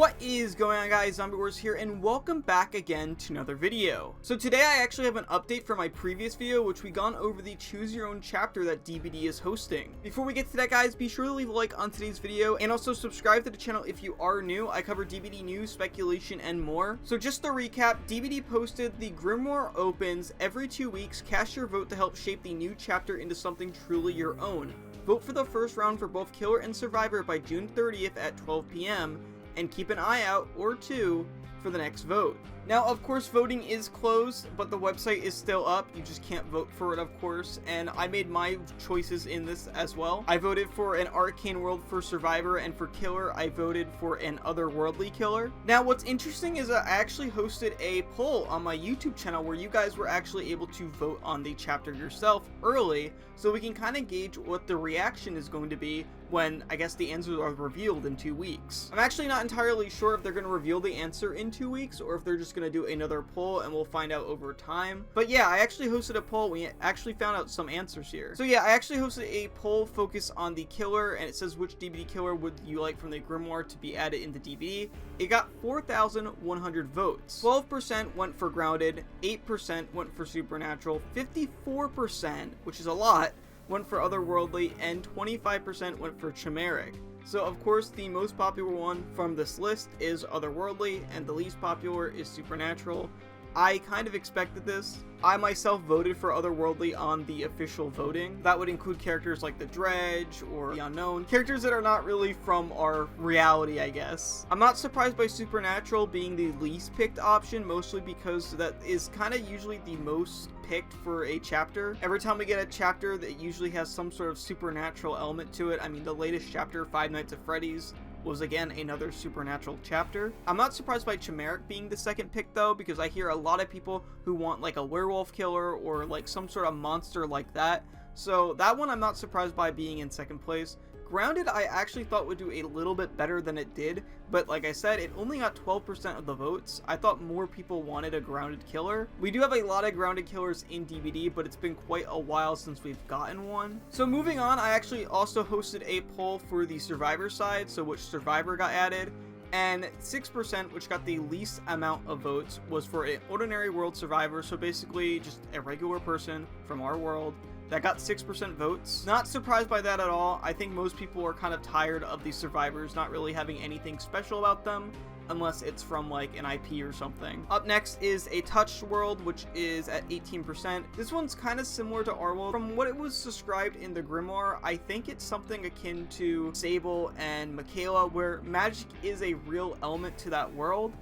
What is going on, guys? Zombie Wars here, and welcome back again to another video. So today I actually have an update from my previous video, which we gone over the choose your own chapter that DBD is hosting. Before we get to that, guys, be sure to leave a like on today's video and also subscribe to the channel if you are new. I cover DBD news, speculation, and more. So just to recap, DBD posted the Grimmoire opens every 2 weeks. Cast your vote to help shape the new chapter into something truly your own. Vote for the first round for both Killer and Survivor by June 30th at 12 p.m. and keep an eye out, or two, for the next vote. Now, of course, voting is closed, but the website is still up. You just can't vote for it, of course, and I made my choices in this as well. I voted for an arcane world for Survivor, and for Killer, I voted for an otherworldly killer. Now, what's interesting is I actually hosted a poll on my YouTube channel where you guys were actually able to vote on the chapter yourself early, so we can kind of gauge what the reaction is going to be when, I guess, the answers are revealed in 2 weeks. I'm actually not entirely sure if they're going to reveal the answer in 2 weeks or if they're just going to do another poll and we'll find out over time. But yeah, I actually hosted a poll. We actually found out some answers here. So yeah, I actually hosted a poll focused on the killer, and it says which DBD killer would you like from the Grimmoire to be added into DBD. It got 4,100 votes. 12% went for grounded, 8% went for supernatural, 54%, which is a lot, went for otherworldly, and 25% went for chimeric. So of course the most popular one from this list is otherworldly, and the least popular is supernatural. I kind of expected this. I myself voted for otherworldly on the official voting. That would include characters like the Dredge or the Unknown, characters that are not really from our reality, I guess. I'm not surprised by supernatural being the least picked option, mostly because that is kind of usually the most picked for a chapter. Every time we get a chapter that usually has some sort of supernatural element to it. I mean, the latest chapter, Five Nights at Freddy's, was again another supernatural chapter. I'm not surprised by chimeric being the second pick though, because I hear a lot of people who want like a werewolf killer or like some sort of monster like that. So that one I'm not surprised by being in second place. Grounded, I actually thought would do a little bit better than it did, but like I said, it only got 12% of the votes. I thought more people wanted a grounded killer. We do have a lot of grounded killers in DBD, but it's been quite a while since we've gotten one. So moving on, I actually also hosted a poll for the Survivor side, so which Survivor got added, and 6%, which got the least amount of votes, was for an ordinary world survivor, so basically just a regular person from our world. That got 6% votes. Not surprised by that at all. I think most people are kind of tired of these survivors not really having anything special about them, unless it's from like an IP or something. Up next is a touched world, which is at 18%. This one's kind of similar to our world. From what it was described in the Grimmoire, I think it's something akin to Sable and Michaela, where magic is a real element to that world,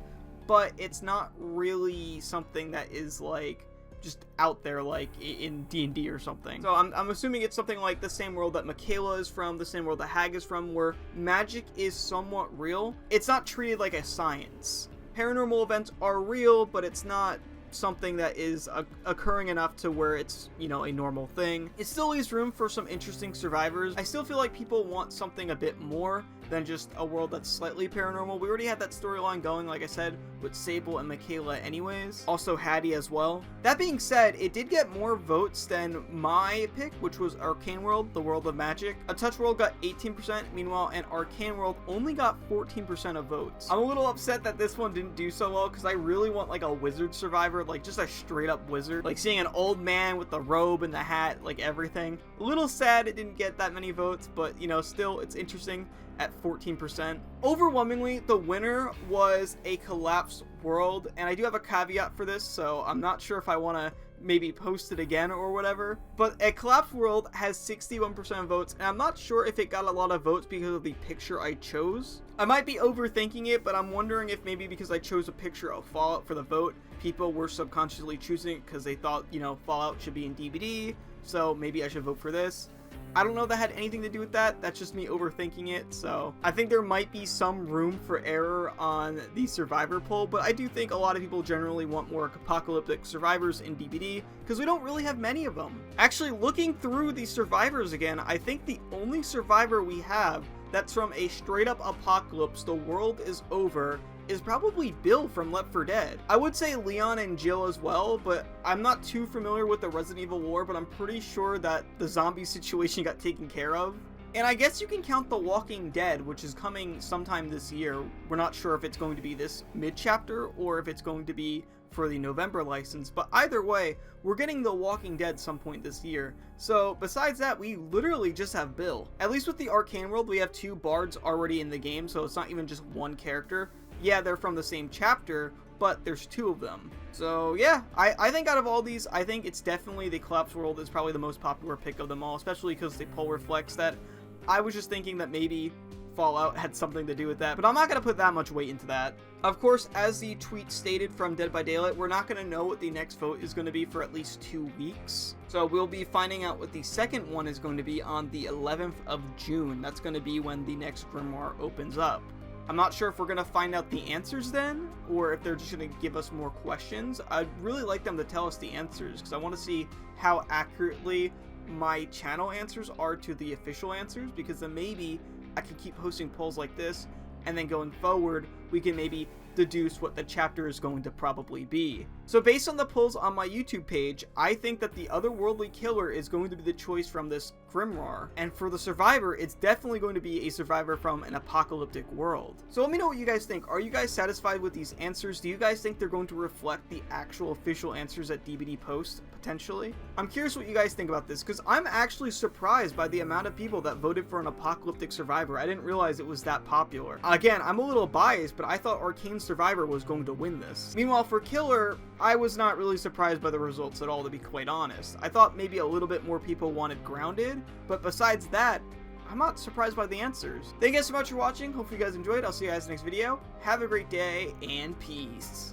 but it's not really something that is like just out there like in D&D or something. So I'm assuming it's something like the same world that Michaela is from, the same world that Hag is from, where magic is somewhat real. It's not treated like a science. Paranormal events are real, but it's not something that is occurring enough to where it's, you know, a normal thing. It still leaves room for some interesting survivors. I still feel like people want something a bit more than just a world that's slightly paranormal. We already had that storyline going, like I said, with Sable and Michaela anyways. Also Hattie as well. That being said, it did get more votes than my pick, which was Arcane World, the world of magic. A Touch World got 18%, meanwhile an Arcane World only got 14% of votes. I'm a little upset that this one didn't do so well, because I really want like a wizard survivor, like just a straight up wizard. Like seeing an old man with the robe and the hat, like everything. A little sad it didn't get that many votes, but you know, still it's interesting at 14%. Overwhelmingly, the winner was a collapsed world, and I do have a caveat for this, so I'm not sure if I want to maybe post it again or whatever, but a collapsed world has 61% of votes, and I'm not sure if it got a lot of votes because of the picture I chose. I might be overthinking it, but I'm wondering if maybe because I chose a picture of Fallout for the vote, people were subconsciously choosing it because they thought, you know, Fallout should be in DBD, so maybe I should vote for this. I don't know if that had anything to do with that. That's just me overthinking it. So I think there might be some room for error on the survivor poll, but I do think a lot of people generally want more apocalyptic survivors in DBD because we don't really have many of them. Actually, looking through the survivors again, I think the only survivor we have that's from a straight up apocalypse, the world is over, is probably Bill from Left 4 Dead. I would say Leon and Jill as well, but I'm not too familiar with the Resident Evil lore, but I'm pretty sure that the zombie situation got taken care of. And I guess you can count The Walking Dead, which is coming sometime this year. We're not sure if it's going to be this mid-chapter or if it's going to be for the November license, but either way, we're getting The Walking Dead some point this year. So besides that, we literally just have Bill. At least with the Arcane world, we have 2 bards already in the game, so it's not even just one character. Yeah, they're from the same chapter, but there's 2 of them. So yeah, I think out of all these, I think it's definitely the Collapse world is probably the most popular pick of them all, especially because the poll reflects that. I was just thinking that maybe Fallout had something to do with that, but I'm not going to put that much weight into that. Of course, as the tweet stated from Dead by Daylight, we're not going to know what the next vote is going to be for at least 2 weeks. So we'll be finding out what the second one is going to be on the 11th of June. That's going to be when the next Grimmoire opens up. I'm not sure if we're going to find out the answers then, or if they're just going to give us more questions. I'd really like them to tell us the answers, because I want to see how accurately my channel answers are to the official answers, because then maybe I can keep hosting polls like this, and then going forward, we can maybe deduce what the chapter is going to probably be. So based on the polls on my YouTube page, I think that the otherworldly killer is going to be the choice from this Grimmoire. And for the survivor, it's definitely going to be a survivor from an apocalyptic world. So let me know what you guys think. Are you guys satisfied with these answers? Do you guys think they're going to reflect the actual official answers that DBD posts, potentially? I'm curious what you guys think about this, because I'm actually surprised by the amount of people that voted for an apocalyptic survivor. I didn't realize it was that popular. Again, I'm a little biased, but I thought Arcane Survivor was going to win this. Meanwhile, for Killer, I was not really surprised by the results at all, to be quite honest. I thought maybe a little bit more people wanted Grounded, but besides that, I'm not surprised by the answers. Thank you guys so much for watching. Hopefully you guys enjoyed. I'll see you guys in the next video. Have a great day, and peace.